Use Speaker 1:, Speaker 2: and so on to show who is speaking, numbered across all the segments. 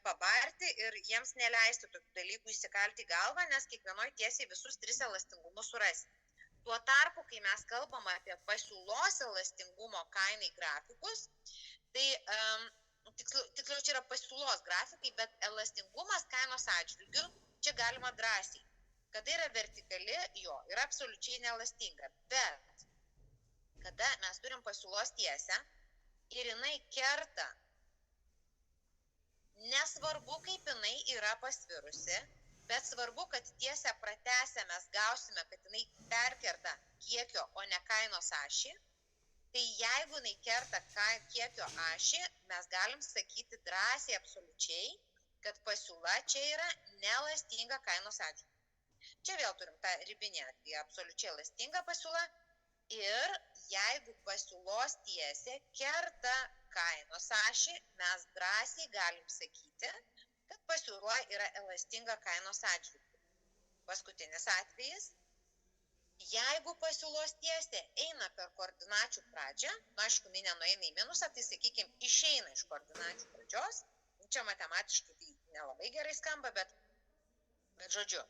Speaker 1: pabarti ir jiems neleisti tokių dalykų įsikalti į galvą, nes kiekvienoj tiesiai visus 3 elastingumus surasi. Tuo tarpu, kai mes kalbame apie pasiūlos elastingumo kainai grafikus, tai tiksliau čia yra pasiūlos grafikai, bet elastingumas kainos atžvilgiu čia galima drąsiai. Kada yra vertikali, jo, yra absoliučiai neelastinga, bet kada mes turim pasiūlos tiesę ir jinai kerta, nesvarbu, kaip jinai yra pasvirusi, bet svarbu, kad tiesę pratęsę mes gausime, kad jinai perkerta kiekio, o ne kainos ašį, tai jeigu jinai kerta kiekio ašį, mes galim sakyti drąsiai absoliučiai, kad pasiūla čia yra neelastinga kainos atžvilgiu. Čia vėl turim tą ribinę, tai absoliučiai elastinga pasiūla ir jeigu pasiūlos tiesė kerta kainos ašį, mes drąsiai galim sakyti, kad pasiūla yra elastinga kainos atžvilgiu. Paskutinis atvejis. Jeigu pasiūlos tiesė eina per koordinačių pradžią, aišku, jinai nenueina į minusą, tai sakykime, išeina iš koordinačių pradžios, čia matematiškai tai nelabai gerai skamba, bet žodžiu,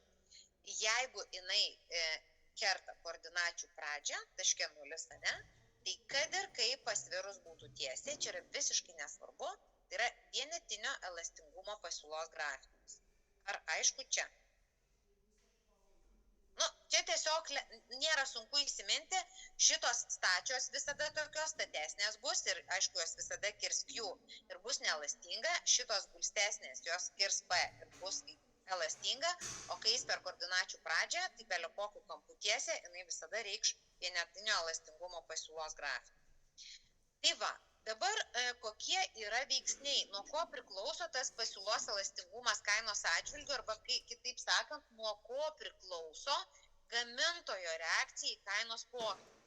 Speaker 1: jeigu jinai kerta koordinačių pradžią, taške 0, ne, tai kad ir kaip pasvirus būtų tiesė, čia yra visiškai nesvarbu, tai yra vienetinio elastingumo pasiūlos grafikas. Ar aišku čia? Čia tiesiog nėra sunku įsiminti, šitos stačios visada tokios statesnės bus ir aišku, jos visada kirs Q ir bus neelastinga, šitos gulstesnės jos kirs P ir bus elastinga, o kai jis per koordinačių pradžią, tai belio kokių kampų tiesė, jinai visada reikš vienetinio elastingumo pasiūlos grafiką. Tai va, dabar kokie yra veiksniai, nuo ko priklauso tas pasiūlos elastingumas kainos atžvilgiu, arba kitaip sakant, nuo ko priklauso gamintojo reakcija į kainos pokytį.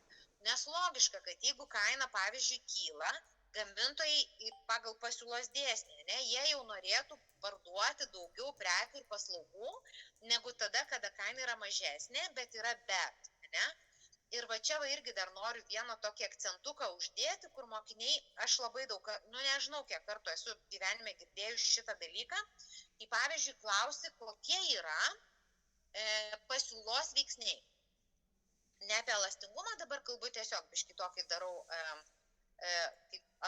Speaker 1: Nes logiška, kad jeigu kaina, pavyzdžiui, kyla, gamintojai pagal pasiūlos dėsnį, ne, jie jau norėtų parduoti daugiau prekių ir paslaugų, negu tada, kada kaina yra mažesnė, bet yra bet, ne. Ir va čia irgi dar noriu vieną tokį akcentuką uždėti, kur mokiniai, aš labai daug, nežinau, kiek kartų esu gyvenime girdėjus šitą dalyką, tai pavyzdžiui, klausi, kokie yra pasiūlos veiksniai. Ne apie elastingumą, dabar kalbu tiesiog biškį tokį darau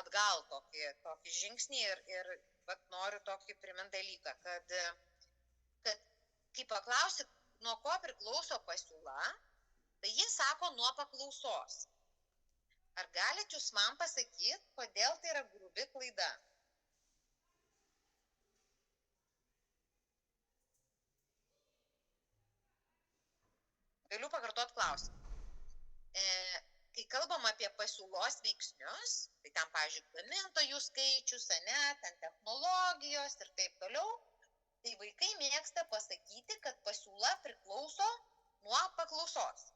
Speaker 1: atgal tokį žingsnį ir noriu tokį primint dalyką, kad kai paklausi, nuo ko priklauso pasiūla, tai jis sako nuo paklausos. Ar galit jūs man pasakyti, kodėl tai yra grubi klaida? Galiu pakartot klausimą. Kai kalbam apie pasiūlos veiksnius, tai ten, pavyzdžiui, gamintojų skaičius, ten technologijos ir taip toliau, tai vaikai mėgsta pasakyti, kad pasiūla priklauso nuo paklausos.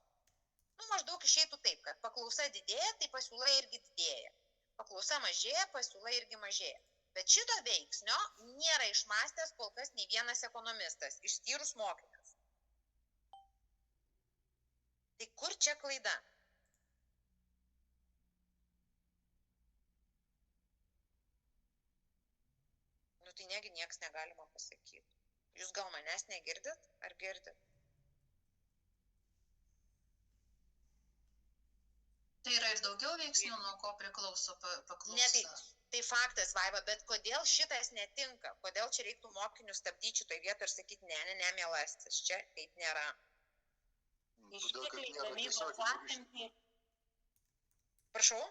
Speaker 1: Maždaug išeitų taip, kad paklausa didėja, tai pasiūla irgi didėja. Paklausa mažėja, pasiūla irgi mažėja. Bet šito veiksnio nėra išmąstęs kol kas nei vienas ekonomistas, išskyrus mokytojas. Tai kur čia klaida? Tai negi nieks negalima pasakyti. Jūs gal manęs negirdit, ar girdit?
Speaker 2: Tai yra ir daugiau veiksnių, nuo ko priklauso paklausa.
Speaker 1: Ne, tai faktas, Vaiva, bet kodėl šitas netinka? Kodėl čia reiktų mokinius stabdyti šitoj vietoj ir sakyti, ne, mielasis, čia taip nėra.
Speaker 3: Ištekliai gamybos apimtys.
Speaker 1: Prašau?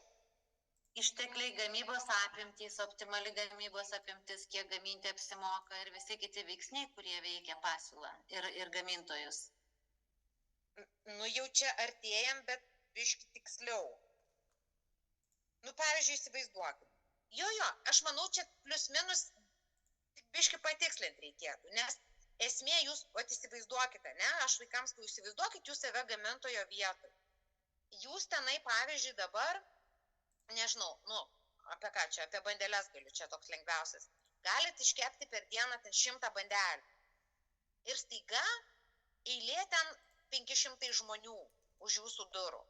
Speaker 3: Ištekliai gamybos apimtys, optimali gamybos apimtis, kiek gaminti apsimoka ir visi kiti veiksniai, kurie veikia pasiūlą ir gamintojus.
Speaker 1: Jau čia artėjam, bet biški tiksliau. Pavyzdžiui, įsivaizduokit. Jo, aš manau, čia plius minus biški patikslinti reikėtų, nes esmė jūs, įsivaizduokite, ne, aš vaikams, kai įsivaizduokit jūs save gamintojo vietoj. Jūs tenai, pavyzdžiui, dabar, nežinau, apie ką čia, apie bandeles galiu, čia toks lengviausias. Galit iškepti per dieną 100 bandelių. Ir staiga eilė ten 500 žmonių už jūsų durų.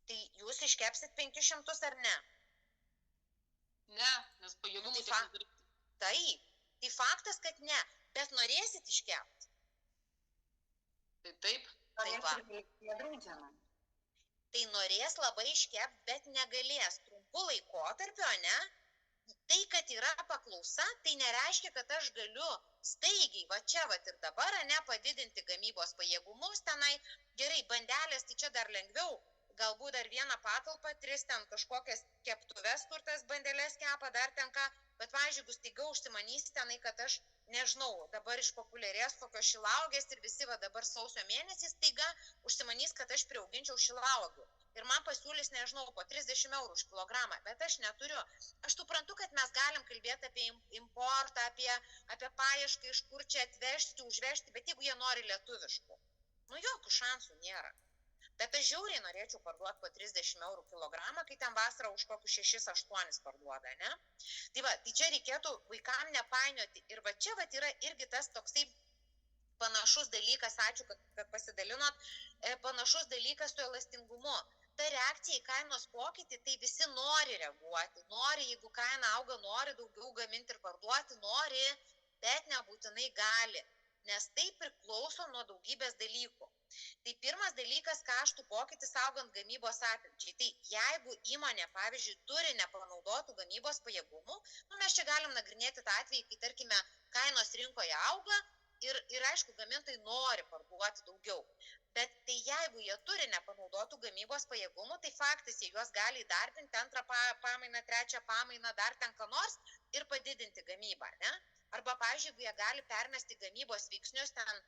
Speaker 1: Tai jūs iškepsit 500 ar ne?
Speaker 2: Ne, nes pajėgumų tai
Speaker 1: Taip, Tai faktas, kad ne, bet norėsit iškepti.
Speaker 2: Tai taip.
Speaker 1: Tai va.
Speaker 3: Nedraudžiama.
Speaker 1: Tai norės labai iškepti, bet negalės trumpu laikotarpiu, ne? Tai, kad yra paklausa, tai nereiškia, kad aš galiu staigiai, va čia, va ir dabar, ne, padidinti gamybos pajėgumus tenai. Gerai, bandelės, tai čia dar lengviau. Galbūt dar vieną patalpą, 3 ten kažkokias keptuves, kur tas bandelės kepa, dar ten ką. Bet, pavyzdžiui, jeigu staiga užsimanys tenai, kad aš, nežinau, dabar išpopuliarės kokios šilauogės ir visi va dabar sausio mėnesį staiga užsimanys, kad aš priauginčiau šilauogių. Ir man pasiūlys, nežinau, po 30 eurų už kilogramą, bet aš neturiu. Aš suprantu, kad mes galim kalbėti apie importą, apie paiešką, iš kur čia atvežti, užvežti, bet jeigu jie nori lietuviškų, nu jokių šansų nėra. Bet aš žiauriai norėčiau parduoti po 30 eurų kilogramą, kai ten vasarą už kokius 6-8 parduoda, ne? Tai va, tai čia reikėtų vaikam nepainioti. Ir va čia va yra irgi tas toksai panašus dalykas, ačiū, kad pasidalinot, panašus dalykas su elastingumu. Ta reakcija į kainos pokytį, tai visi nori reaguoti, nori, jeigu kaina auga, nori daugiau gaminti ir parduoti, nori, bet nebūtinai gali, nes tai priklauso nuo daugybės dalykų. Tai pirmas dalykas, kaštų pokytis augant gamybos apimčiai. Tai jeigu įmonė, pavyzdžiui, turi nepanaudotų gamybos pajėgumų, mes čia galim nagrinėti tą atvejį, kai, tarkime, kainos rinkoje auga ir aišku, gamintojai nori parduoti daugiau. Bet tai jeigu jie turi nepanaudotų gamybos pajėgumų, tai faktas, jie juos gali įdarbinti 2 pamainą, 3 pamainą, dar ten ką nors ir padidinti gamybą, ne? Arba, pavyzdžiui, jeigu jie gali permesti gamybos veiksnius ten,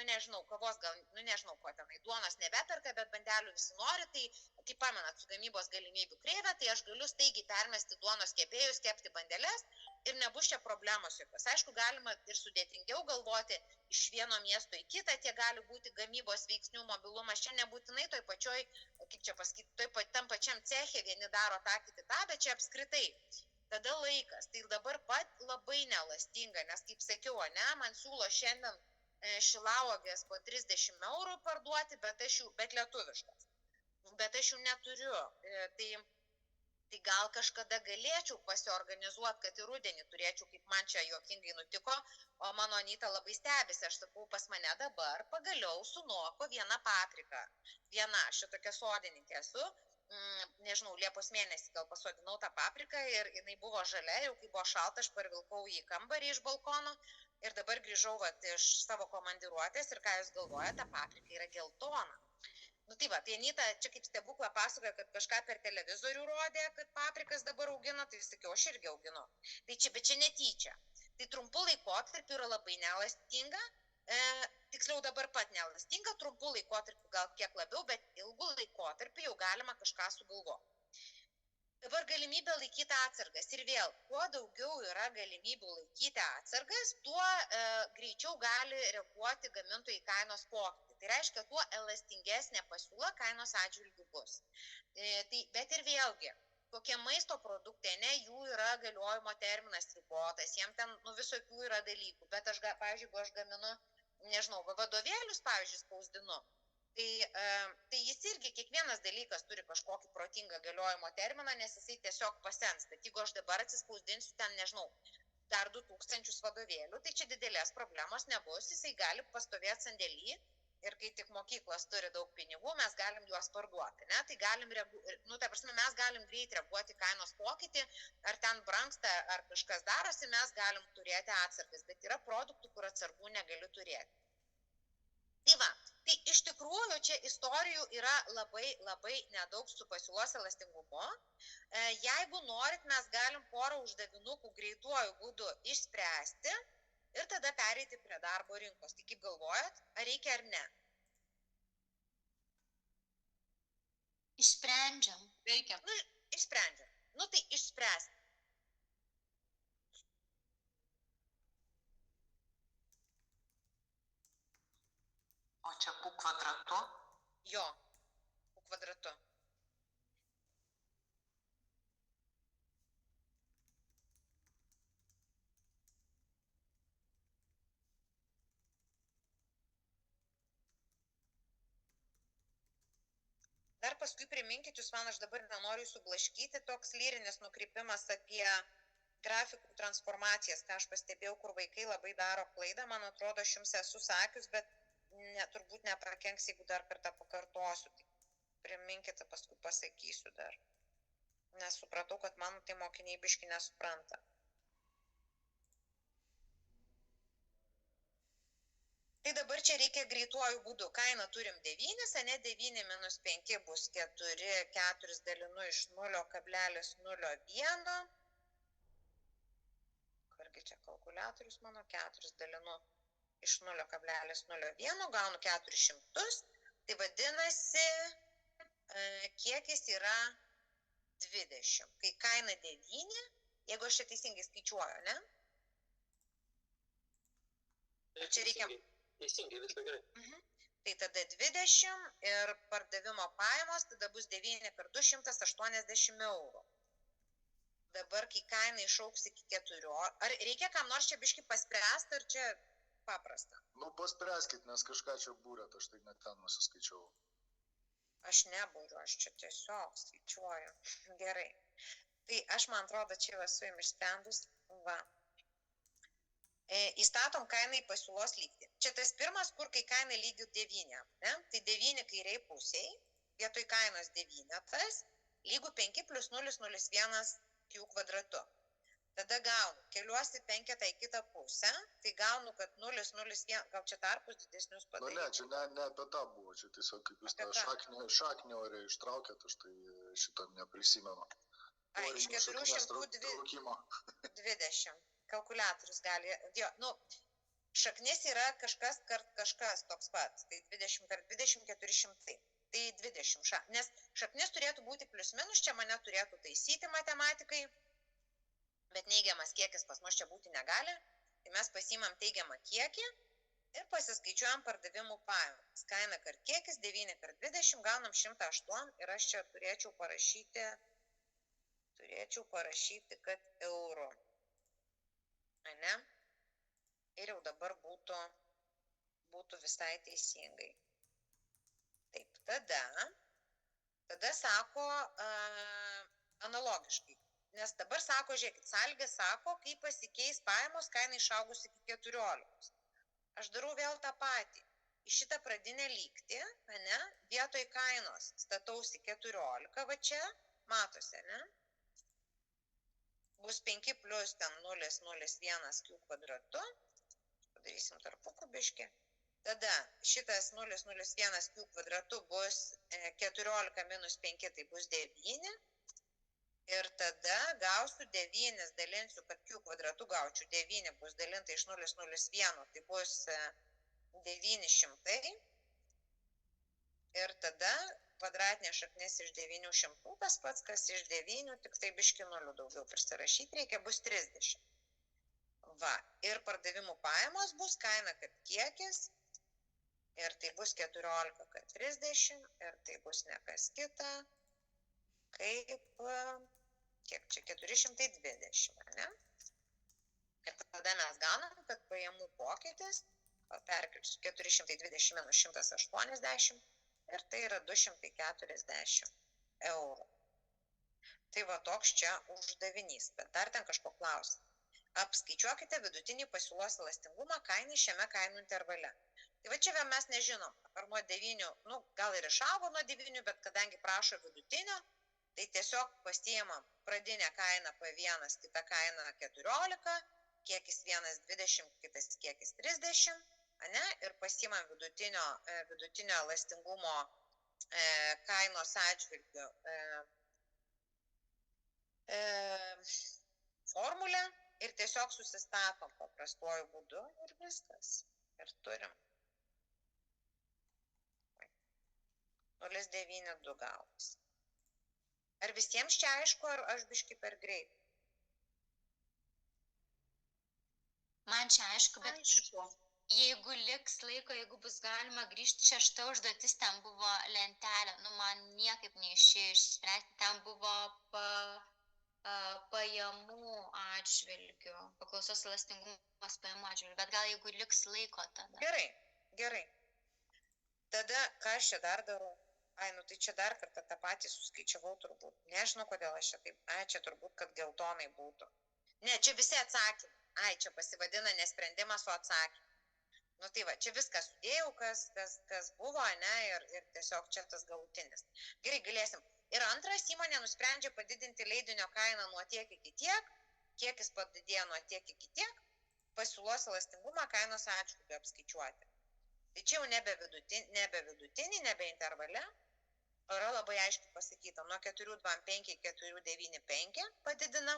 Speaker 1: nežinau, kavos gal, nežinau, ko tenai, duonos nebeperka, bet bandelių visi nori, tai, kaip pamenat, su gamybos galimybių kreivė, tai aš galiu staigiai permesti duonos kepėjus, kepti bandeles ir nebus čia problemos jokios. Aišku, galima ir sudėtingiau galvoti iš vieno miesto į kitą, tie gali būti gamybos veiksnių mobilumas, čia nebūtinai toj pačioj, kaip čia pasakyti, tam pačiam ceche vieni daro tą, kiti tą, bet čia apskritai. Tada laikas, tai dabar pat labai nelastinga, nes kaip sakiau, ne, man siūlo šiandien šilauogės po 30 eurų parduoti, bet lietuviškas. Bet aš jų neturiu. Tai gal kažkada galėčiau pasiorganizuoti, kad ir rudenį turėčiau, kaip man čia juokingai nutiko, o mano Anyta labai stebisi, aš sakau, pas mane dabar pagaliau sunoko viena paprika. Viena, aš tokia sodininkė esu, nežinau, Liepos mėnesį gal pasodinau tą papriką ir jinai buvo žalia, jau kai buvo šalta, aš parvilkau į kambarį iš balkono ir dabar grįžau iš savo komandiruotės ir ką jūs galvojate, ta paprika yra geltona. Nu tai va, tai Anyta čia kaip stebuklą pasakoja, kad kažką per televizorių rodė, kad paprikas dabar augino, tai sakiau, aš irgi auginu. Tai čia, bet čia netyčia. Tai trumpu laikotarpiu yra labai nelastinga, tiksliau dabar pat nelastinga, trumpu laikotarpiu gal kiek labiau, bet ilgu laikotarpiu jau galima kažką sugalvoti. Dabar galimybė laikyti atsargas. Ir vėl, kuo daugiau yra galimybių laikyti atsargas, tuo greičiau gali reaguoti gamintojai į kainos pokytį. Tai reiškia, tuo elastingesnė pasiūla kainos atžvilgiu bus. Bet ir vėlgi, kokie maisto produktai, ne, jų yra galiojimo terminas ribotas, jiems ten visokių yra dalykų. Bet aš, pavyzdžiui, jeigu aš gaminu, nežinau, vadovėlius, pavyzdžiui, spausdinu, tai jis irgi kiekvienas dalykas turi kažkokį protingą galiojimo terminą, nes jisai tiesiog pasens. Bet jeigu aš dabar atsispausdinsiu ten, nežinau, dar 2000 vadovėlių, tai čia didelės problemos nebus, jisai gali pastovėti sandėly ir kai tik mokyklos turi daug pinigų, mes galim juos parduoti, ne? Tai galim, mes galim greit reaguoti kainos pokytį, ar ten brangsta, ar kažkas darosi, mes galim turėti atsargas, bet yra produktų, kur atsargų negaliu turėti. Tai va, tai iš tikrųjų čia istorijų yra labai, labai nedaug su pasiūlos elastingumu. Jeigu norit, mes galim porą uždavinukų greituoju būdu išspręsti ir tada pereiti prie darbo rinkos. Tai kaip galvojat, ar reikia ar ne?
Speaker 2: Išsprendžiam. Reikia.
Speaker 1: Nu, išsprendžiam. Nu, tai išspręsti.
Speaker 4: O čia Q kvadratu?
Speaker 1: Jo, Q kvadratu. Dar paskui priminkit, jūs man, aš dabar nenoriu jūsų blaškyti, toks lyrinis nukrypimas apie grafikų transformacijas, ką aš pastebėjau, kur vaikai labai daro klaidą, man atrodo, aš jums esu sakius, bet turbūt neprakenks, jeigu dar kartą pakartosiu. Tai priminkite, paskui pasakysiu dar. Nes supratau, kad mano tai mokiniai biški nesupranta. Tai dabar čia reikia greituoju būdu. Kainą turim 9, ane 9 minus 5 bus 4, 4 dalinu iš 0,01. Kargi čia kalkuliatorius mano, 4 dalinu iš 0,01, gaunu 400. Tai vadinasi, kiekis yra 20. Kai kaina 9, jeigu aš čia teisingai skaičiuoju, ne? Čia reikia...
Speaker 5: Teisingai, viskas gerai.
Speaker 1: Tai tada 20 ir pardavimo pajamos, tada bus 9 per 280 eurų. Dabar, kai kaina išauks iki 4, ar reikia kam nors čia biški paspręsti, ar čia paprasta?
Speaker 6: Nu, paspręskit, nes kažką čia būrėt, aš tai net ten nusiskaičiau.
Speaker 1: Aš nebūriu, aš čia tiesiog skaičiuoju. Gerai. Tai aš, man atrodo, čia esu jums išsprendus. Va. Įstatom kainą į pasiūlos lygtį. Čia tas pirmas, kur kai kaina lygių 9. Ne? Tai 9 kairiai pusiai, vietoj kainos 9, lygų 5 plus 0,01 q kvadratu. Tada gaunu, keliuosi 5 į kitą pusę, tai gaunu, kad 0,01, gal čia tarpus didesnius padaryti.
Speaker 6: Nu ne, čia ne apie tą buvo, čia tiesiog kaip jūs tą šaknį ore ištraukėt, aš tai šitą neprisimenu.
Speaker 1: Ai, iš 420. Kalkuliatorius gali, jo, nu, šaknis yra kažkas kart kažkas toks pats, tai 20 kart 20, 400, tai 20, nes šaknis turėtų būti plius minus, čia mane turėtų taisyti matematikai, bet neigiamas kiekis pas mus čia būti negali, tai mes pasiimam teigiamą kiekį ir pasiskaičiuojam pardavimų pajamas. Kaina kart kiekis, 9 kart 20, gaunam 108 ir aš čia turėčiau parašyti, kad eurų. Ne? Ir jau dabar būtų visai teisingai. Taip, tada sako analogiškai. Nes dabar sako, žiūrėkit, sąlyga sako, kai pasikeis pajamos, kaina išaugus iki 14. Aš darau vėl tą patį. Į šitą pradinę lygtį, ne, vietoj kainos statausi 14, va čia, matosi, ne? Bus 5 plus ten 0,01 q kvadratu. Padarysim tarpukų biškį. Tada šitas 0,01 q kvadratu bus 14 minus 5, tai bus 9. Ir tada gausiu 9, dalinsiu, kad q kvadratu gaučiau 9 bus dalinta iš 0,01, tai bus 900. Ir tada kvadratinė šaknis iš 900, tas pats, kas iš 9, tik tai biški 0 daugiau prisirašyti reikia, bus 30. Va, ir pardavimų pajamos bus kaina kart kiekis, ir tai bus 14 kart 30, ir tai bus ne kas kita, kaip, kiek čia, 420, ne? Ir tada mes gaunam, kad pajamų pokytis, perkelsiu 420 minus 180, ir tai yra 240 eurų. Tai va toks čia uždavinys, bet dar ten kažko klausia. Apskaičiuokite vidutinį pasiūlos elastingumą kainai šiame kainų intervale. Tai va čia mes nežinom, ar nuo 9, nu gal ir išaugo nuo 9, bet kadangi prašo vidutinio, tai tiesiog pasiimam pradinę kainą P1, kitą kainą 14, kiekis 1,20, kitas kiekis 30, ne, ir pasiimam vidutinio elastingumo kainos atžvilgiu formulę ir tiesiog susistatom paprastuoju būdu ir viskas. Ir turim 0,92 gaunas. Ar visiems čia aišku, ar aš biški per greit?
Speaker 7: Man čia aišku, bet jeigu liks laiko, jeigu bus galima grįžti, 6 užduotis, ten buvo lentelė, nu man niekaip neišėjo išspręsti, ten buvo pajamų atžvilgių, paklausos elastingumas pajamų atžvilgių, bet gal jeigu liks laiko tada.
Speaker 1: Gerai. Tada, ką aš čia dar darau? Ai, nu tai čia dar kartą tą patį suskaičiavau turbūt. Nežinau, kodėl aš čia taip, čia turbūt, kad geltonai būtų. Ne, čia visi atsakymai. Ai, čia pasivadina nesprendimas, o atsakymai. Nu tai va, čia viską sudėjau, kas buvo, ne, ir tiesiog čia tas galutinis. Gerai, galėsim. Ir antras, įmonė nusprendžia padidinti leidinio kainą nuo tiek iki tiek, kiekis padidėjo nuo tiek iki tiek, pasiūlos elastingumą kainos atžvilgiu apskaičiuoti. Tai čia jau nebe vidutinį, nebe intervale, yra labai aiškiai pasakyta, nuo 425 iki 495 padidina,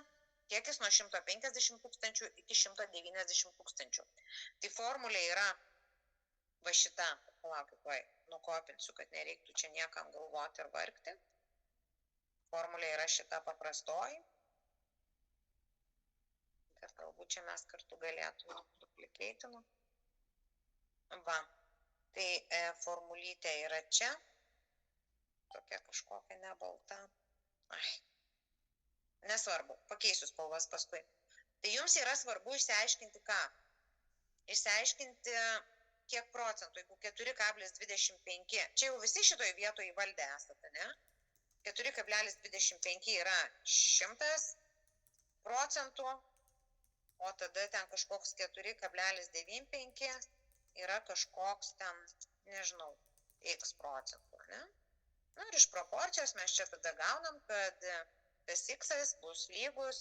Speaker 1: kiekis nuo 150 tūkstančių iki 190 tūkstančių. Tai formulė yra va šita, palaukit, nukopinsiu, kad nereiktų čia niekam galvoti ir vargti. Formulė yra šita paprastoji. Bet galbūt čia mes kartu galėtume duplikėtinu. Va, tai formulytė yra čia. Tokia kažkokia nebalta. Ai. Nesvarbu, pakeisiu spalvas paskui. Tai jums yra svarbu išsiaiškinti ką? Išsiaiškinti kiek procentų, jeigu 4,25. Čia jau visi šitoj vietoje įvaldę esate, ne? 4,25 yra 100%, o tada ten kažkoks 4,95 yra kažkoks ten, nežinau, x procentų, ne? Na ir iš proporcijos mes čia tada gaunam, kad tas x bus lygus,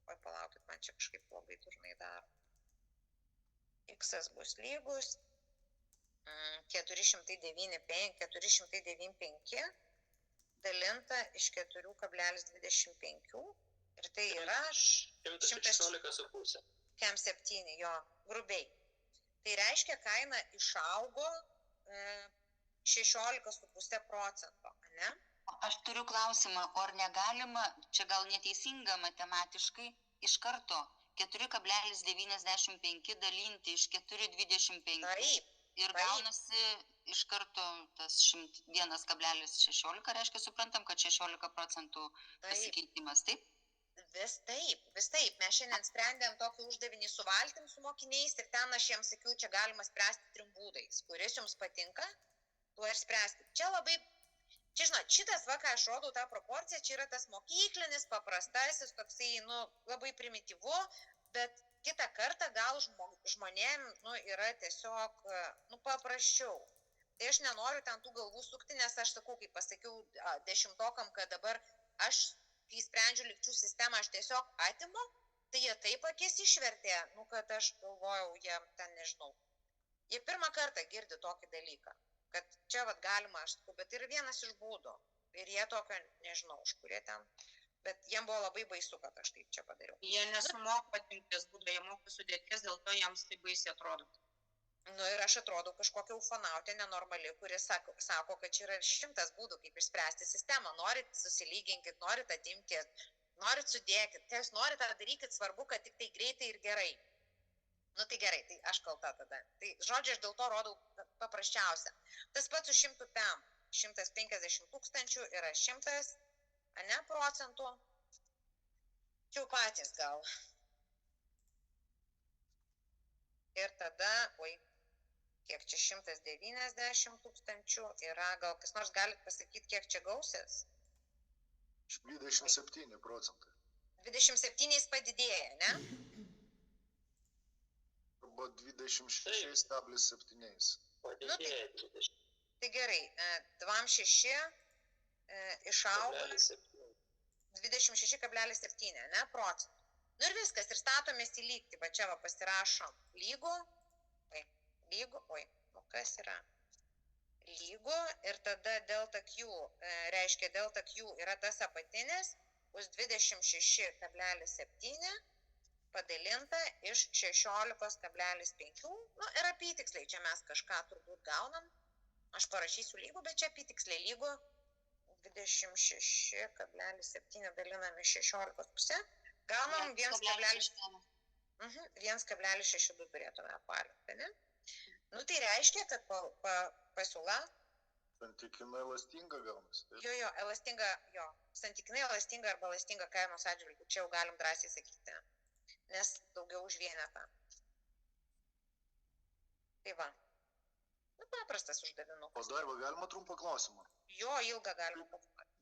Speaker 1: oi palaukit, man čia kažkaip labai turnai daro. X bus lygus 495 dalinta iš 4,25 ir tai yra
Speaker 5: 116,5.
Speaker 1: Kem 7, jo, grubiai. Tai reiškia, kaina išaugo 16,5%, ne?
Speaker 3: Aš turiu klausimą, ar negalima, čia gal neteisinga matematiškai, iš karto 4,95 dalinti iš 4,25
Speaker 1: Taip,
Speaker 3: ir gaunasi iš karto tas 101,16, reiškia, suprantam, kad 16% pasikeitimas, taip?
Speaker 1: Vis taip. Mes šiandien sprendėm tokį uždavinį su valtim, su mokiniais ir ten aš jiems sakiau, čia galima spręsti 3 būdais. Kuris jums patinka, tuo ir spręsti. Čia labai, čia žinot, šitas va, ką aš rodau tą proporciją, čia yra tas mokyklinis, paprastasis, toksai, nu, labai primityvu, bet kitą kartą gal žmonėm, nu, yra tiesiog, nu, paprasčiau. Tai aš nenoriu ten tų galvų sukti, nes aš sakau, kaip pasakiau 10-okam, kad dabar aš, kai sprendžiu lygčių sistemą, aš tiesiog atimu, tai jie taip akis išvertė, nu, kad aš galvojau, jie ten nežinau. Jie pirmą kartą girdi tokį dalyką, kad čia vat galima, aš sakau, bet yra vienas iš būdų. Ir jie tokio, nežinau, už kurie ten, bet jiem buvo labai baisu, kad aš taip čia padariau.
Speaker 8: Jie nesumoko patimties būdo, jie moko sudėties, dėl to jiems tai baisiai atrodo.
Speaker 1: Nu ir aš atrodau kažkokia ufonautė nenormali, kuris sako, kad čia yra 100 būdų, kaip išspręsti sistemą. Norit susilyginkit, norit atimkit, norit sudėkit. Tai jūs norit tą darykit, svarbu, kad tik tai greitai ir gerai. Nu tai gerai, tai aš kalta tada. Tai žodžiu, aš dėl to rodau paprasčiausia. Tas pats su 100 PM. 150 tūkstančių yra 100, ne, procentų. Čia jau patys gal. Ir tada, kiek čia 190 tūkstančių yra, gal kas nors galit pasakyti, kiek čia gausis?
Speaker 6: 27%.
Speaker 1: 27 padidėja, ne?
Speaker 6: Arba 26,7.
Speaker 5: Padidėja 20.
Speaker 1: Tai gerai, 2,6 išaugo 26,7, ne, procentų. Nu ir viskas, ir statomės į lygtį, va čia va pasirašom lygų, nu kas yra? Lygų ir tada delta Q, reiškia delta Q yra tas apatinis, bus 26,7 padalinta iš 16,5, nu ir apytiksliai, čia mes kažką turbūt gaunam, aš parašysiu lygų, bet čia apytiksliai lygų 26,7 dalinami 16,5, gaunam 1,62 turėtume apvalinti, ne? Nu tai reiškia, kad pasiūla...
Speaker 6: Santykinai elastinga gaunasi.
Speaker 1: Jo, elastinga, jo. Santykinai elastinga arba elastinga kainos atžvilgiu, čia jau galim drąsiai sakyti, nes daugiau už vienetą. Tai va. Nu, paprastas uždavinukas.
Speaker 6: O dar galima trumpą klausimą?
Speaker 1: Jo, ilgą galima.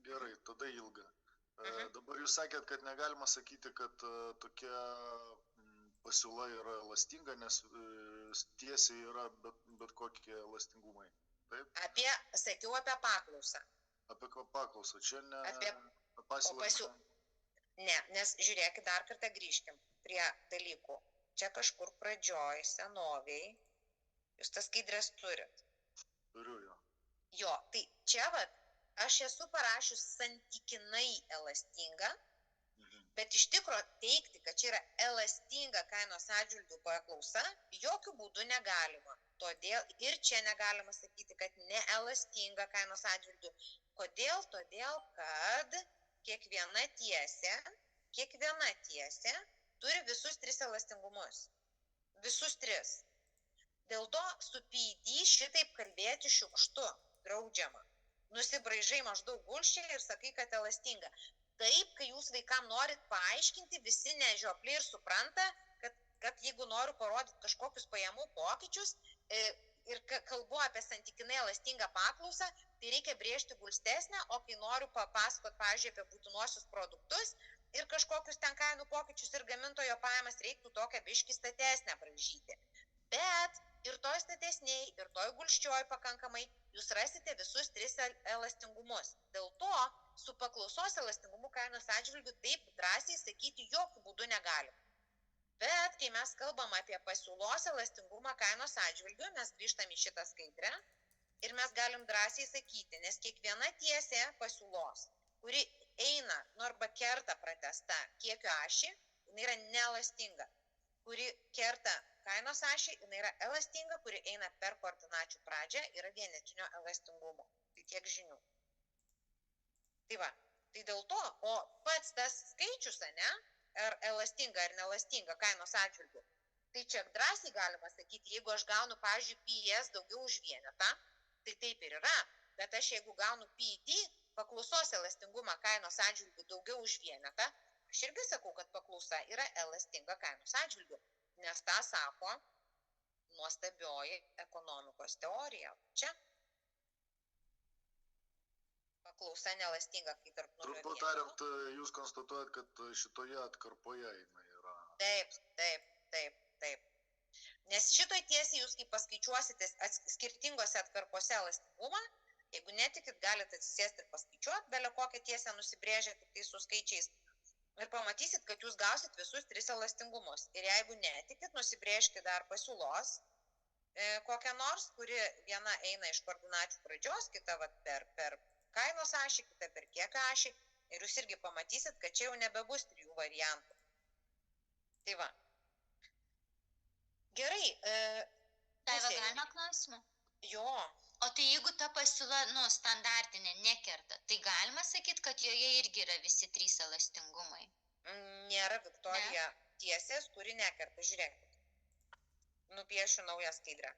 Speaker 6: Gerai, tada ilgą. Dabar jūs sakėt, kad negalima sakyti, kad tokia pasiūla yra elastinga, nes tiesiai yra bet kokie elastingumai. Taip?
Speaker 1: Sakiau apie paklausą.
Speaker 6: Apie paklausą. Čia ne
Speaker 1: Apie
Speaker 6: pasiūlą.
Speaker 1: Ne, nes žiūrėkit, dar kartą grįžkim prie dalykų. Čia kažkur pradžioj, senoviai, jūs tas skaidrės turit.
Speaker 6: Turiu jo.
Speaker 1: Jo, tai čia aš esu parašius santykinai elastinga, bet iš tikro teikti, kad čia yra elastinga kainos atžvilgių paklausa, jokių būdų negalima. Todėl ir čia negalima sakyti, kad neelastinga kainos atžvilgių. Kodėl? Todėl, kad kiekviena tiesė turi visus 3 elastingumus. Visus 3. Dėl to su PD šitaip kalbėti šiukštu, draudžiama. Nusibraižai maždaug gulščiai ir sakai, kad elastinga. Taip, kai jūs vaikam norit paaiškinti, visi nežiopliai ir supranta, kad jeigu noriu parodyti kažkokius pajamų pokyčius ir kalbu apie santykinai elastingą paklausą, tai reikia brėžti gulstesnę, o kai noriu papasakoti, pavyzdžiui, apie būtinuosius produktus ir kažkokius ten kainų pokyčius ir gamintojo pajamas, reiktų tokią biškį statesnę braižyti. Bet ir toj statesniai, ir toj gulščioj pakankamai jūs rasite visus 3 elastingumus. Dėl to su paklausos elastingumu kainos atžvilgiu taip drąsiai sakyti jokių būdų negalim. Bet kai mes kalbam apie pasiūlos elastingumą kainos atžvilgiu, mes grįžtam į šitą skaidrę ir mes galim drąsiai sakyti, nes kiekviena tiesė pasiūlos, kuri eina, arba kerta pratęsta kiekio ašį, jinai yra neelastinga. Kuri kerta kainos ašį, jinai yra elastinga, kuri eina per koordinačių pradžią, yra vienetinio elastingumo. Tai tiek žinių. Tai va, tai dėl to, o pats tas skaičius, ar elastinga ar neelastinga kainos atžvilgiu, tai čia drąsiai galima sakyti, jeigu aš gaunu, pavyzdžiui, PES daugiau už vienetą, tai taip ir yra, bet aš jeigu gaunu PD, paklausos elastingumą kainos atžvilgiu daugiau už vienetą, aš irgi sakau, kad paklausa yra elastinga kainos atžvilgiu, nes tą sako nuostabioji ekonomikos teorija. Čia paklausa neelastinga, kai tarp 0 ir 1.
Speaker 6: Trumpai tariant, jūs konstatuojat, kad šitoje atkarpoje jinai yra.
Speaker 1: Taip. Nes šitoj tiesiai jūs, kai paskaičiuosite skirtingose atkarpose elastingumą, jeigu netikit, galite atsisėsti ir paskaičiuoti, belė kokią tiesę nusibrėžę tik tai su skaičiais. Ir pamatysit, kad jūs gausit visus 3 elastingumus. Ir jeigu netikit, nusibrėžkite dar pasiūlos kokią nors, kuri viena eina iš koordinačių pradžios, kita per kainos ašį, kita per kiekio ašį. Ir jūs irgi pamatysit, kad čia jau nebebus 3 variantų. Tai va. Gerai.
Speaker 7: Daiva, galima klausimą?
Speaker 1: Jo.
Speaker 7: O tai jeigu ta pasiūla, standartinė, nekerta, tai galima sakyti, kad joje irgi yra visi 3 elastingumai?
Speaker 1: Nėra, Viktorija, tiesės, kuri nekerta. Žiūrėkit. Nupiešiu naują skaidrę.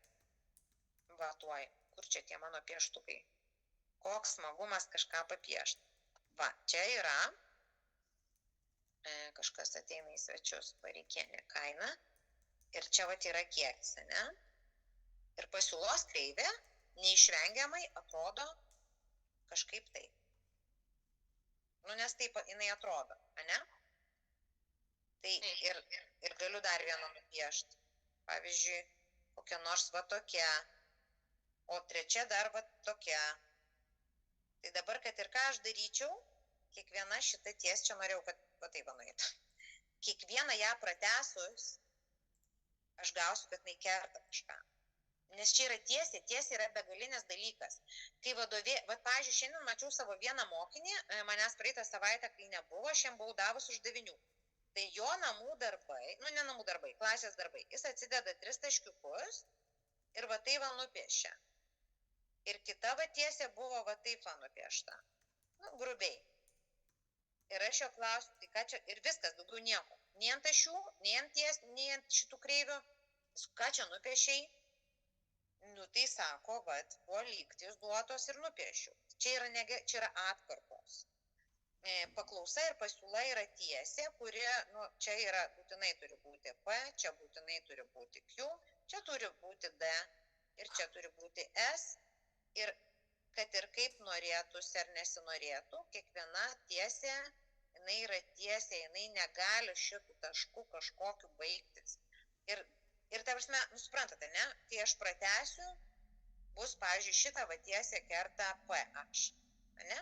Speaker 1: Va, tuoj. Kur čia tie mano pieštukai? Koks smagumas kažką papiešti. Va, čia yra, kažkas ateina į svečius, Pareikienė kaina. Ir čia va yra kiekis, Ir pasiūlos kreivė neišvengiamai atrodo kažkaip taip. Nes taip jinai atrodo, Tai ir galiu dar vieną nupiešti. Pavyzdžiui, kokia nors va tokia, o trečia dar va tokia. Tai dabar, kad ir ką aš daryčiau, kiekviena šita ties, čia norėjau, kad va taip nueitų. Kiekvieną ją pratęsus, aš gausiu, kad jinai kerta kažką. Nes čia yra tiesė yra begalinis dalykas. Kai pavyzdžiui, šiandien mačiau savo vieną mokinį, manęs praeitą savaitę, kai nebuvo, aš jam buvau davus uždavinių. Tai jo namų darbai, ne namų darbai, klasės darbai, jis atsideda 3 taškiukus ir va tai va nupiešia. Ir kita va tiesė buvo va taip va nupiešta. Grubiai. Ir aš jo klausiu, tai ką čia, ir viskas, daugiau nieko. Nei ant tašių, nei ant šitų kreivių. Ką čia nupiešiai? Tai sako, buvo lygtis duotos ir nupiešiu. Čia yra atkarpos. Paklausa ir pasiūla yra tiesė, kuri, čia yra būtinai turi būti P, čia būtinai turi būti Q, čia turi būti D ir čia turi būti S. Ir kad ir kaip norėtųsi ar nesinorėtų, kiekviena tiesė jinai yra tiesiai, jinai negali šitų taškų kažkokiu baigtis. Ir ta prasme, suprantate, ne? Kai aš pratęsiu, bus, pavyzdžiui, šitą va tiesią kerta PH, ne?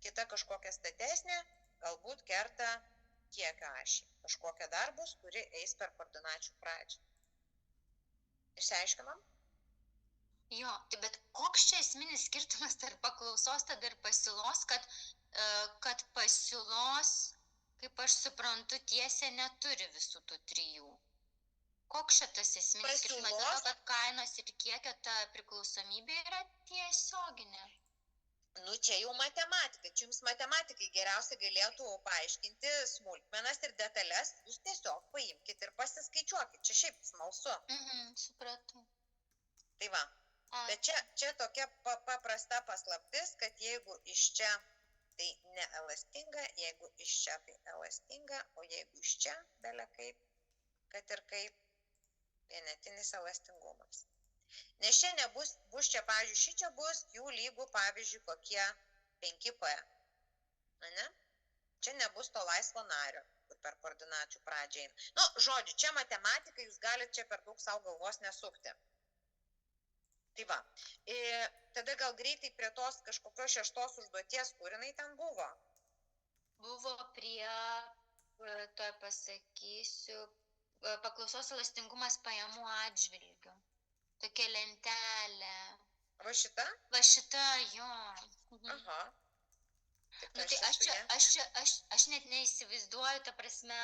Speaker 1: Kita kažkokia statesnė, galbūt kerta kiekio ašį. Kažkokia dar bus, kuri eis per koordinačių pradžią. Išsiaiškinom?
Speaker 7: Jo, tai bet koks čia esminis skirtumas tarp paklausos tada ir pasiūlos, kad pasiūlos, kaip aš suprantu, tiesė neturi visų tų trijų. Koks čia tas esminis skirtumas? Dėl to, kad kainos ir kiekio ta priklausomybė yra tiesioginė.
Speaker 1: Nu, čia jau matematika. Čia jums matematikai geriausiai galėtų paaiškinti smulkmenas ir detalės. Jūs tiesiog paimkite ir pasiskaičiuokit. Čia šiaip smalsu.
Speaker 7: Supratau.
Speaker 1: Tai va. Bet čia tokia paprasta paslaptis, kad jeigu iš čia tai neelastinga, jeigu iš čia tai elastinga, o jeigu iš čia belia kaip, kad ir kaip vienetinis elastingumas. Nes čia nebus, čia, pavyzdžiui, šičia bus jų lygų, pavyzdžiui, kokie 5P. Ne? Čia nebus to laisvo nario, kur per koordinačių pradžią eina. Nu, žodžiu, čia matematika, jūs galite čia per daug savo galvos nesukti. Tai va, tada gal greitai prie tos kažkokios 6 užduoties, kur jinai ten buvo?
Speaker 7: Buvo prie, toj pasakysiu, paklausos elastingumas pajamų atžvilgių. Tokia lentelė.
Speaker 1: Va šita?
Speaker 7: Va šita, jo.
Speaker 1: Aha.
Speaker 7: Nu, tai aš net neįsivaizduoju, ta prasme,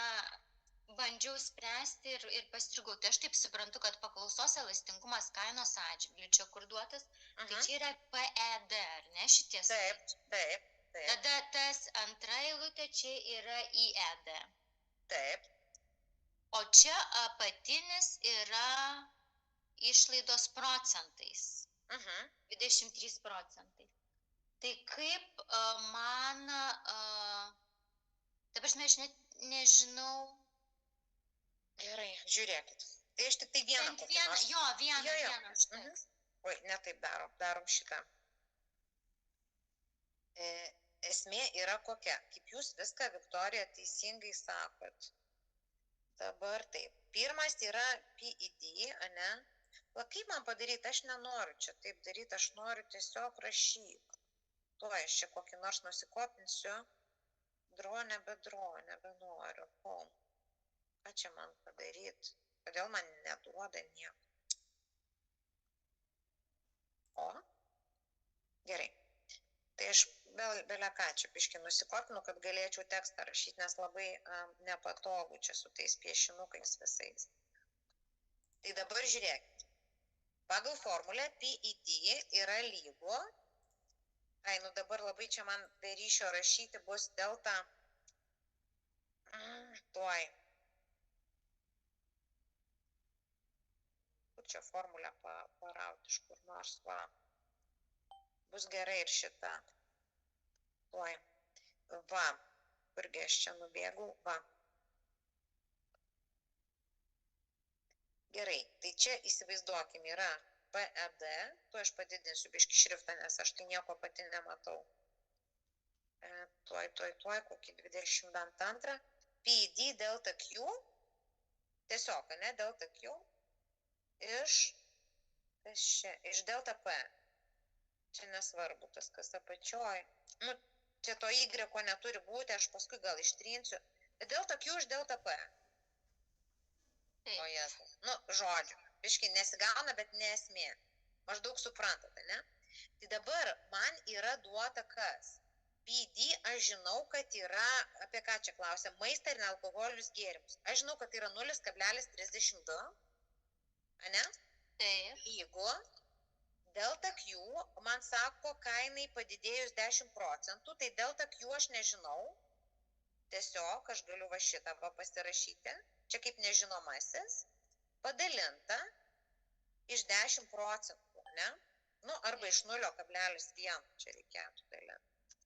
Speaker 7: bandžiau spręsti ir pastrigau. Tai aš taip suprantu, kad paklausos elastingumas kainos atžvilgių, čia kur duotas, tai čia yra PED, ar ne šitie skaičiai?
Speaker 1: Taip.
Speaker 7: Tada tas antra eilutė čia yra IED.
Speaker 1: Taip.
Speaker 7: O čia apatinis yra išlaidos procentais. 23 procentai. Tai kaip man, ta prasme, aš net nežinau.
Speaker 1: Gerai, žiūrėkit. Tai aš tik tai vieną kokį nors.
Speaker 7: Jo, vieną užteks.
Speaker 1: Oi, ne taip darom šitą. Esmė yra kokia. Kaip jūs viską, Viktorija, teisingai sakot. Dabar taip. Pirmas yra PID, ane? Va, kaip man padaryti? Aš nenoriu čia taip daryti, aš noriu tiesiog rašyti. Tuo aš čia kokį nors nusikopinsiu. Nebenoriu. Ką čia man padaryti? Kodėl man neduoda nieko? O? Gerai. Tai aš belia ką čia biškį nusikopinu, kad galėčiau tekstą rašyti, nes labai nepatogu čia su tais piešinukais visais. Tai dabar žiūrėkit. Pagal formulę PID yra lygu. Nu dabar labai čia man be ryšio rašyti bus delta. Tuoj. Kur čia formulę parauti iš kur nors, va. Bus gerai ir šita. Tuoj. Va. Kurgi aš čia nubėgau, va. Gerai, tai čia įsivaizduokim yra PED, tuo aš padidinsiu biškį šriftą, nes aš tai nieko pati nematau. Tuoj, kokį 22. PID delta Q, tiesiog, ne, delta Q, iš delta P. Čia nesvarbu, tas kas apačioj. Nu, čia to Y neturi būti, aš paskui gal ištrinsiu. Delta Q iš delta P. O Jėzau. Nu, žodžiu. Biškai nesigauna, bet nesmė. Maždaug suprantate, ne? Tai dabar man yra duota kas? PID aš žinau, kad yra, apie ką čia klausia, maistą ir nealkoholius gėrimus. Aš žinau, kad tai yra 0,32. Ane?
Speaker 7: Taip.
Speaker 1: Jeigu delta Q man sako kainai padidėjus 10%, tai delta Q aš nežinau. Tiesiog aš galiu va šitą pasirašyti. Čia kaip nežinomasis, padalinta iš 10%, ne? Nu, arba iš 0,1, čia reikėtų dalinti.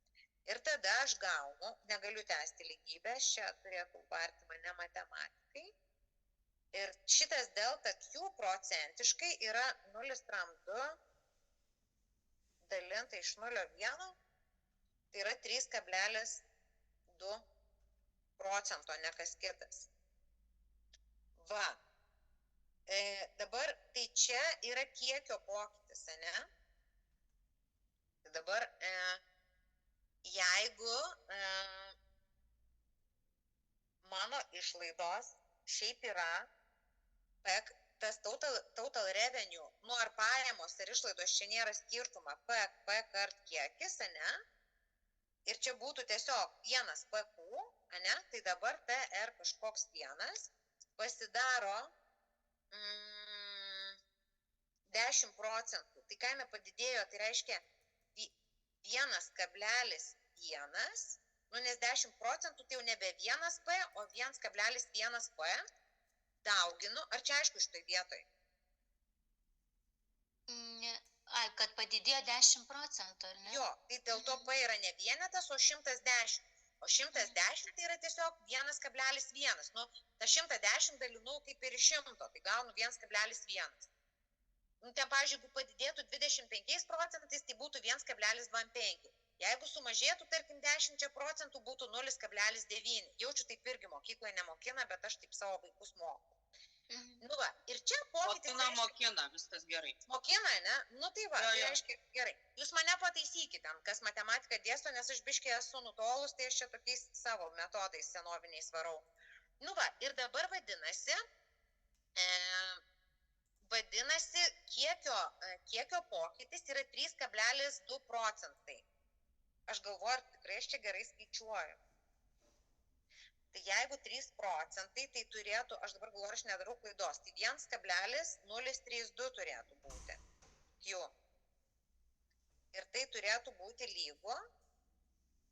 Speaker 1: Ir tada aš gaunu, negaliu tęsti lygybės, čia turėtų barti mane matematikai. Ir šitas delta Q procentiškai yra 0,2 dalinta iš 0,1, tai yra 3,2 procento, ne kas kitas. Va. Dabar, tai čia yra kiekio pokytis, ne? Tai dabar, jeigu mano išlaidos šiaip yra, tas total revenue, nu ar pajamos ar išlaidos čia nėra skirtuma, P kart kiekis, ne? Ir čia būtų tiesiog vienas PQ, ne? Tai dabar TR kažkoks vienas pasidaro 10%. Tai kaina padidėjo, tai reiškia 1,1, nu nes 10% tai jau nebe 1P, o 1,1P dauginu. Ar čia aišku šitoj vietoj?
Speaker 7: Kad padidėjo 10%, ar ne?
Speaker 1: Jo, tai dėl to P yra ne vienetas, o 110. O 110 tai yra tiesiog 1,1. Nu, tą 110 dalinu kaip ir 100, tai gaunu 1,1. Nu, ten, pavyzdžiui, jeigu padidėtų 25%, tai būtų 1,25. Jeigu sumažėtų, tarkim, 10%, būtų 0,9. Jaučiu, taip irgi mokykloje nemokina, bet aš taip savo vaikus moku. Nu va, ir čia pokytis...
Speaker 8: Mokina, viskas gerai.
Speaker 1: Mokina, ne? Nu tai va, tai reiškia, gerai. Jūs mane pataisykite, kas matematiką dėsto, nes aš biškai esu nutolus, tai aš čia tokiais savo metodais senoviniais varau. Nu va, ir dabar vadinasi, kiekio pokytis yra 3,2%. Aš galvoju, ar tikrai aš čia gerai skaičiuoju. Tai jeigu 3%, tai turėtų, aš dabar galvoju, aš nedarau klaidos, tai 1,032 turėtų būti. Q. Ir tai turėtų būti lygu,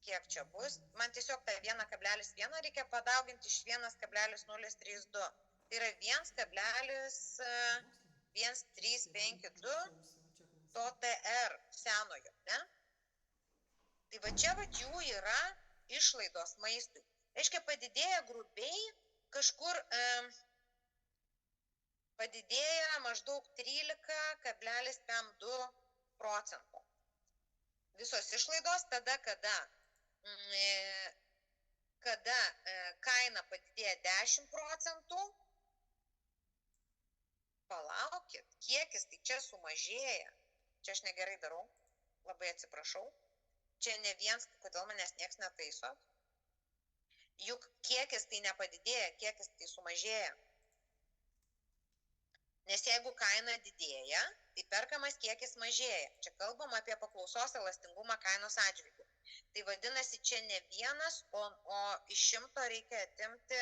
Speaker 1: kiek čia bus, man tiesiog tą 1,1 reikia padauginti iš 1,032. Tai yra 1,1352 to TR senojo, ne? Tai va čia va jų yra išlaidos maistui. Reiškia, padidėja grubiai kažkur, padidėja maždaug 13,2%. Visos išlaidos tada, kada kaina padidėja 10%, palaukit, kiekis tai čia sumažėja. Čia aš negerai darau, labai atsiprašau. Čia ne viens, kodėl manęs nieks netaiso. Juk kiekis tai nepadidėja, kiekis tai sumažėja. Nes jeigu kaina didėja, tai perkamas kiekis mažėja. Čia kalbam apie paklausos elastingumą kainos atžvilgiu. Tai vadinasi, čia ne vienas, o iš 100 reikia atimti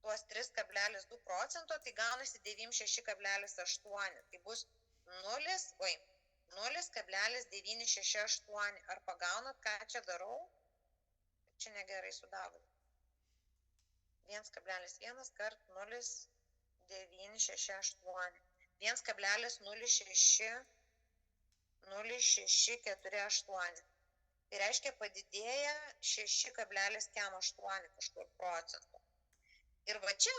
Speaker 1: tuos 3,2%, tai gaunasi 96,8. Tai bus 0,968. Ar pagaunat, ką čia darau? Čia negerai sudavau. 1,1 kart 0,968. 1,0648. Tai reiškia padidėja 6,8 kažkur procentų. Ir va čia,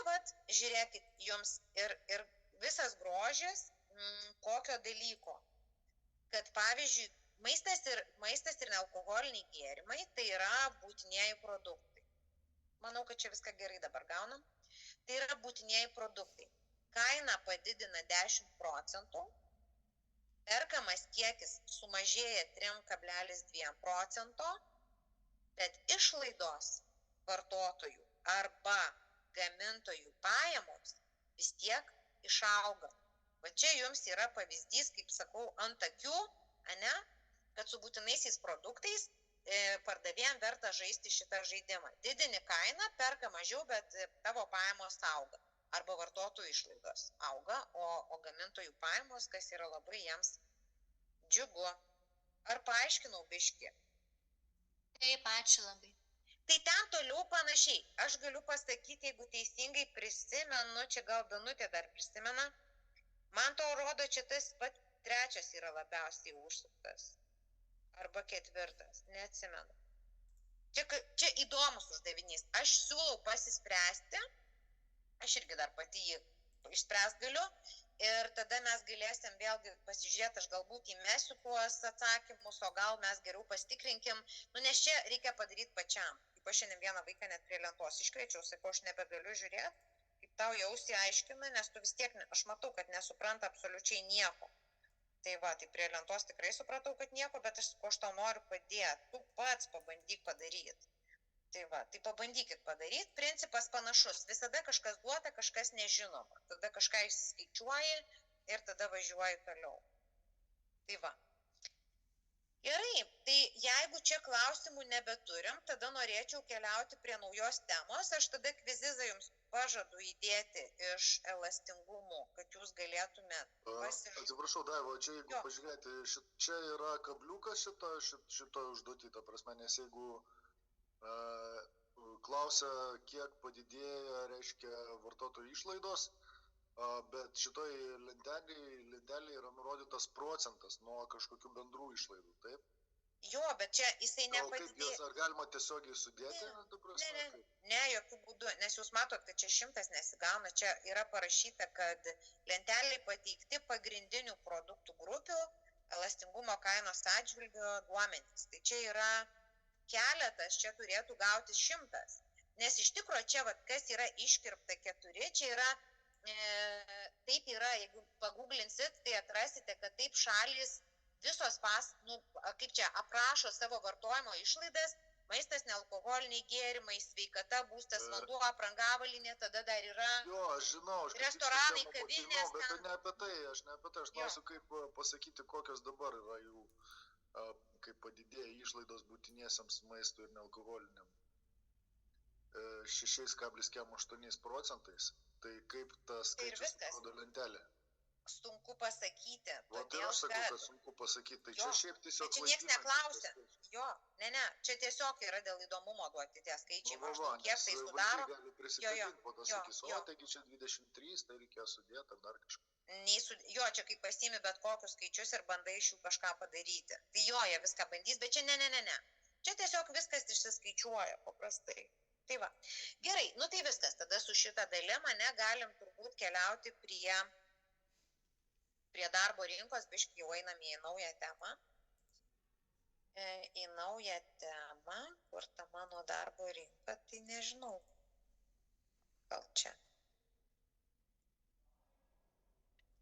Speaker 1: žiūrėkit, jums ir visas grožis kokio dalyko. Kad pavyzdžiui, maistas ir nealkoholiniai gėrimai tai yra būtinieji produktai. Manau, kad čia viską gerai dabar gaunam. Tai yra būtinieji produktai. Kaina padidina 10%, perkamas kiekis sumažėja 3,2%, bet išlaidos vartotojų arba gamintojų pajamos vis tiek išauga. Va čia jums yra pavyzdys, kaip sakau, ant akių, ane, kad su būtinaisiais produktais pardavėjam verta žaisti šitą žaidimą. Didini kainą, perka mažiau, bet tavo pajamos auga. Arba vartotojų išlaidos auga, o gamintojų pajamos, kas yra labai jiems džiugu. Ar paaiškinau biškį?
Speaker 7: Taip, ačiū labai.
Speaker 1: Tai ten toliau panašiai. Aš galiu pasakyti, jeigu teisingai prisimenu, čia gal Danutė dar prisimena, man to rodo, čia tas pat trečias yra labiausiai užsuktas. Arba ketvirtas, neatsimenu. Čia įdomus uždavinys. Aš siūlau pasispręsti, aš irgi dar pati jį išspręs galiu, ir tada mes galėsim vėlgi pasižiūrėti, aš galbūt įmesiu tuos atsakymus, o gal mes geriau pasitikrinkim, nes čia reikia padaryti pačiam. pašiandien vieną vaiką net prie lentos iškviečiau, sakau, aš nebegaliu žiūrėti, kaip tau jausi aiškina, nes tu vis tiek, aš matau, kad nesupranta absoliučiai nieko. Tai va, tai prie lentos tikrai supratau, kad nieko, bet aš sakau, aš tau noriu padėti, tu pats pabandyk padaryti. Tai va, tai pabandykit padaryti, principas panašus, visada kažkas duota, kažkas nežinoma, tada kažką išskaičiuoji ir tada važiuoji toliau. Tai va. Gerai, tai jeigu čia klausimų nebeturim, tada norėčiau keliauti prie naujos temos, aš tada kvizizą jums pažadu įdėti iš elastingumų, kad jūs galėtumėt
Speaker 6: Atsiprašau, Daiva, čia jeigu pažiūrėti, čia yra kabliukas šito užduotį, ta prasme, nes jeigu klausia, kiek padidėja, reiškia, vartotojų išlaidos, bet šitoj lentelėje yra nurodytas procentas nuo kažkokių bendrų išlaidų, taip?
Speaker 1: Jo, bet čia jisai nepadidėja.
Speaker 6: Ar galima tiesiogiai sudėti?
Speaker 1: Ne, jokių būdų, nes jūs matot, kad čia 100 nesigauna, čia yra parašyta, kad lentelėje pateikti pagrindinių produktų grupių elastingumo kainos atžvilgiu duomenys. Tai čia yra keletas, čia turėtų gauti 100. Nes iš tikrųjų čia, kas yra iškirpta 4, čia yra taip yra, jeigu paguglinsit, tai atrasite, kad taip šalys visos kaip čia, aprašo savo vartojimo išlaidas, maistas, nealkoholiniai gėrimai, sveikata, būstas, vanduo, aprangavalinė, tada dar yra restoranai, kavinės.
Speaker 6: Bet ne apie tai, aš klausiu, kaip pasakyti, kokios dabar yra jų, kaip padidėja išlaidos būtiniesiams maistui ir nealkoholiniam. 6,8%. Tai kaip tas skaičius atrodo lentelė?
Speaker 1: Sunku pasakyti.
Speaker 6: Tai aš sakau, kad sunku pasakyti. Tai čia šiaip tiesiog
Speaker 1: čia nieks neklausia. Jo, ne, čia tiesiog yra dėl įdomumo duoti tie skaičiai. Maždaug kiek tai sudaro.
Speaker 6: Gali prisikabinti, po to sakys, taigi čia 23, tai reikėjo sudėti ar dar kažką.
Speaker 1: Jo, čia kaip pasiimi bet kokius skaičius ir bandai iš jų kažką padaryti. Tai jo, jie viską bandys, bet čia ne. Čia tiesiog viskas išsiskaičiuoja paprastai. Tai va. Gerai, tai viskas. Tada su šita dalim, galim turbūt keliauti prie darbo rinkos, biškai jau einame į naują temą. Į naują temą, kur ta mano darbo rinka, tai nežinau. Gal čia.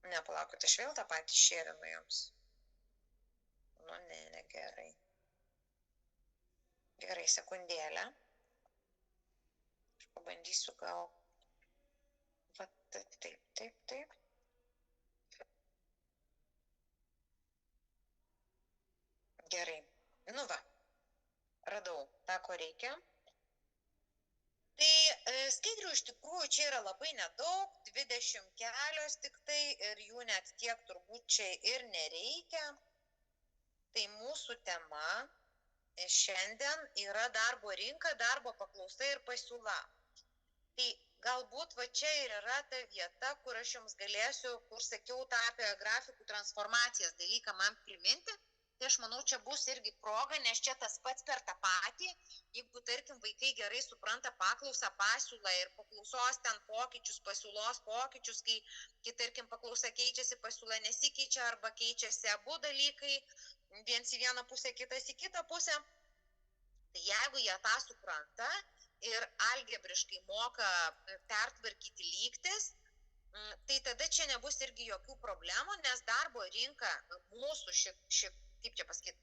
Speaker 1: Nepalaukit, aš vėl tą patį šėrinu jums. Ne, gerai. Gerai, sekundėlę. Pabandysiu gal. Va, taip. Gerai. Va. Radau tą, ko reikia. Tai skaidrių iš tikrųjų čia yra labai nedaug, 20 kelios tik tai ir jų net tiek turbūt čia ir nereikia. Tai mūsų tema šiandien yra darbo rinka, darbo paklausa ir pasiūla. Tai galbūt va čia ir yra ta vieta, kur aš jums galėsiu, kur sakiau tą apie grafikų transformacijas dalyką man priminti, tai aš manau, čia bus irgi proga, nes čia tas pats per tą patį, jeigu, tarkim, vaikai gerai supranta paklausą, pasiūlą ir paklausos ten pokyčius, pasiūlos pokyčius, kai tarkim, paklausa keičiasi, pasiūla nesikeičia arba keičiasi abu dalykai, viens į vieną pusę, kitas į kitą pusę, tai jeigu jie tą supranta, ir algebriškai moka pertvarkyti lygtis, tai tada čia nebus irgi jokių problemų, nes darbo rinka mūsų kaip čia pasakyti,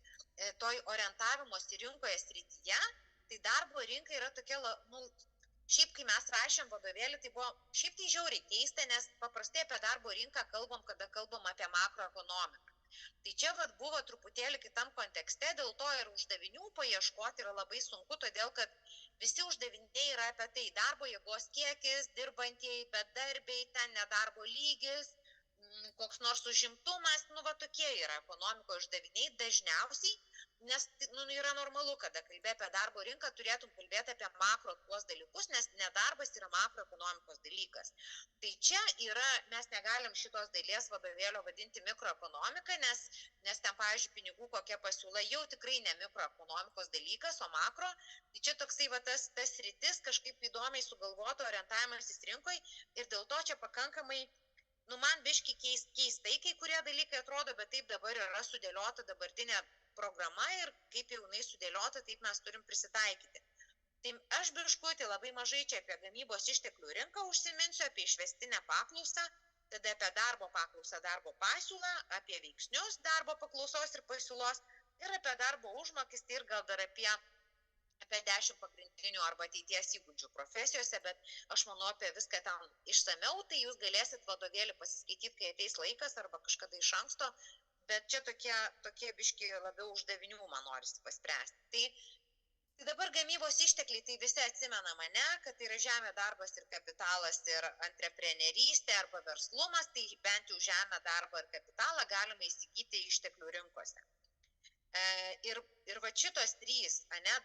Speaker 1: toj orientavimosi rinkoje srityje, tai darbo rinka yra tokia, šiaip kai mes rašėm vadovėlį, tai buvo šiaip tai žiauriai keista, nes paprastai apie darbo rinką kalbam, kada kalbam apie makroekonomiką. Tai čia buvo truputėlį kitam kontekste, dėl to ir uždavinių paieškoti yra labai sunku, todėl kad visi uždaviniai yra apie tai darbo jėgos kiekis, dirbantieji, bedarbiai, ten nedarbo lygis, koks nors užimtumas, tokie yra ekonomikos uždaviniai dažniausiai, nes yra normalu, kada kalbė apie darbo rinką, turėtum kalbėti apie makro tuos dalykus, nes nedarbas yra makroekonomikos dalykas. Tai čia yra, mes negalim šitos dalies vadovėlio vadinti mikroekonomika, nes ten, pavyzdžiui, pinigų kokia pasiūla jau tikrai ne mikroekonomikos dalykas, o makro. Tai čia toksai tas sritis kažkaip įdomiai sugalvoto orientavimasis rinkoje ir dėl to čia pakankamai man biški keistai kai kurie dalykai atrodo, bet taip dabar yra sudėliota dabartinė programa ir kaip jau jinai sudėliota, taip mes turim prisitaikyti. Tai aš biškutį labai mažai čia apie gamybos išteklių rinką užsiminsiu, apie išvestinę paklausą, tada apie darbo paklausą, darbo pasiūlą, apie veiksnius darbo paklausos ir pasiūlos ir apie darbo užmokestį ir gal dar apie 10 pagrindinių arba ateities įgūdžių profesijose, bet aš manau apie viską ten išsameu, tai jūs galėsit vadovėlį pasiskaityti, kai ateis laikas arba kažkada iš anksto, bet čia tokie biški labiau uždavinių man norisi paspręsti. Tai dabar gamybos ištekliai, tai visi atsimena mane, kad tai yra žemė, darbas ir kapitalas ir antreprenerystė arba verslumas, tai bent jau žemę, darbą ir kapitalą galima įsigyti išteklių rinkose. Ir va šitos trys,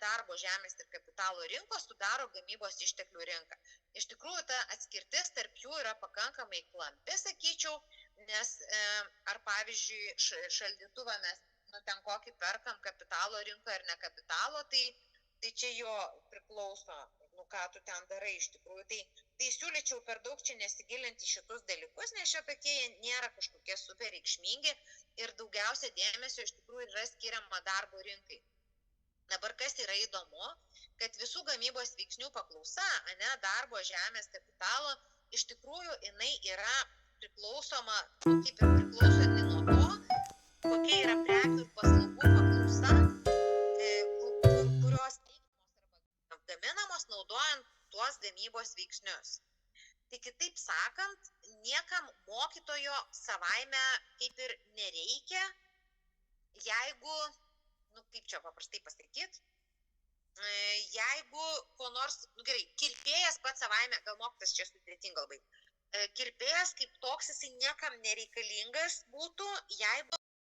Speaker 1: darbo, žemės ir kapitalo rinkos sudaro gamybos išteklių rinką. Iš tikrųjų, ta atskirtis tarp jų yra pakankamai klampi, sakyčiau, nes ar pavyzdžiui šaldytuvą mes ten kokį perkam kapitalo rinką ir ne kapitalo, tai čia jo priklauso, ką tu ten darai iš tikrųjų. Tai siūlyčiau per daug čia nesigilinti šitus dalykus, nes šie tokie nėra kažkokie super reikšmingi ir daugiausia dėmesio iš tikrųjų yra skiriama darbo rinkai. Dabar kas yra įdomu, kad visų gamybos veiksnių paklausa, darbo, žemės, kapitalo, iš tikrųjų jinai yra priklausoma, kaip ir priklausanti nuo to, kokia yra prekių ir paslaugų paklausa, kurios gaminamos naudojant tuos gamybos veiksnius. Tai kitaip sakant, niekam mokytojo savaime kaip ir nereikia, jeigu, kaip čia paprastai pasakyti, jeigu ko nors, gerai, kirpėjas pats savaime, gal mokytas čia sudėtinga labai, kirpėjas kaip toks jisai niekam nereikalingas būtų, jeigu